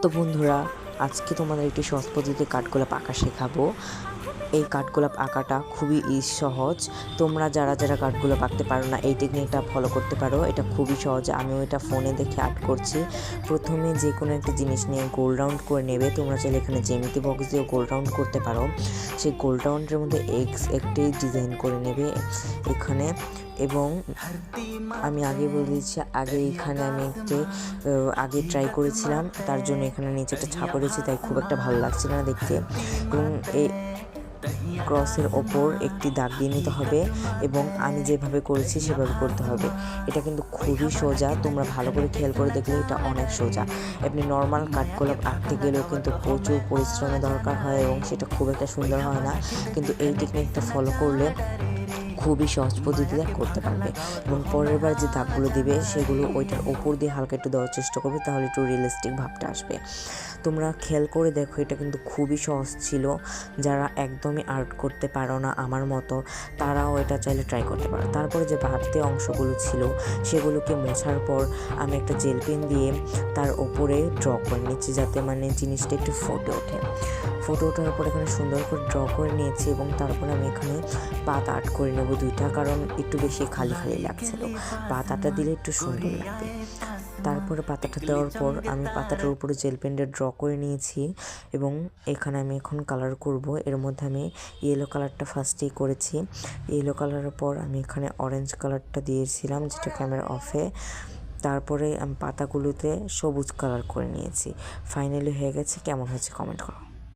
তো বন্ধুরা, আজকে তোমাদের একটি সহজ পদ্ধতিতে কাঠগোলাপ আঁকা শেখাবো। এই কাঠগোলাপ আঁকাটা খুবই সহজ। তোমরা যারা যারা কাঠগোলাপ আঁকতে পারো না, এই টেকনিকটা ফলো করতে পারো। এটা খুবই সহজ। আমিও এটা ফোনে দেখে আর্ট করছি। প্রথমে যে কোনো একটা জিনিস নিয়ে গোল রাউন্ড করে নেবে। তোমরা চাইলে এখানে জ্যামিতি বক্স দিয়েও গোল রাউন্ড করতে পারো। সেই গোল রাউন্ডের মধ্যে একটি ডিজাইন করে নেবে এখানে। এবং আমি আগে বলে দিচ্ছি, এখানে আমি আগে ট্রাই করেছিলাম, তার জন্য এখানে নিচে একটা ছাপ রয়েছে, তাই খুব একটা ভালো লাগছে না দেখতে। এবং এই ক্রসের ওপর একটি দাগ দিয়ে নিতে হবে এবং আমি যেভাবে করেছি সেভাবে করতে হবে। এটা কিন্তু খুবই সোজা, তোমরা ভালো করে খেয়াল করে দেখলে এটা অনেক সোজা। আপনি নর্মাল কাঠগোলাপ আঁকতে গেলেও কিন্তু প্রচুর পরিশ্রমের দরকার হয় এবং সেটা খুব একটা সুন্দর হয় না, কিন্তু এই টেকনিকটা ফলো করলে খুবই সহজ পদ্ধতিতে করতে পারবে। এবং পরের বার যে দাগগুলো দিবে সেগুলো ওইটার ওপর দিয়ে হালকা একটু দেওয়ার চেষ্টা করবে, তাহলে একটু রিয়েলিস্টিক ভাবটা আসবে। তোমরা খেয়াল করে দেখো, এটা কিন্তু খুবই সহজ ছিল। যারা একদমই আর্ট করতে পারো না আমার মতো, তারাও এটা চাইলে ট্রাই করতে পারো। তারপরে যে বাড়তি অংশগুলো ছিল সেগুলোকে মোছার পর আমি একটা জেল পেন দিয়ে তার ওপরে ড্র করে নিচ্ছি, যাতে জিনিসটা একটু ফুটে ওঠার পর এখানে সুন্দর করে ড্র করে নিয়েছি। এবং তারপরে আমি এখানে পাতা আর্ট করে নেব দুইটা, কারণ একটু বেশি খালি খালি লাগছিল। পাতাটা দিলে একটু সুন্দর লাগবে। তারপরে পাতাটা দেওয়ার পর আমি পাতাটার উপরে জেল পেন্টে ড্র করে নিয়েছি এবং এখানে আমি এখন কালার করব। এর মধ্যে আমি ইয়েলো কালারটা ফার্স্টেই করেছি। ইয়েলো কালারের পর আমি এখানে অরেঞ্জ কালারটা দিয়েছিলাম, যেটা ক্যামেরা অফে। তারপরে আমি পাতাগুলোতে সবুজ কালার করে নিয়েছি। ফাইনালি হয়ে গেছে। কেমন হয়েছে কমেন্ট করো।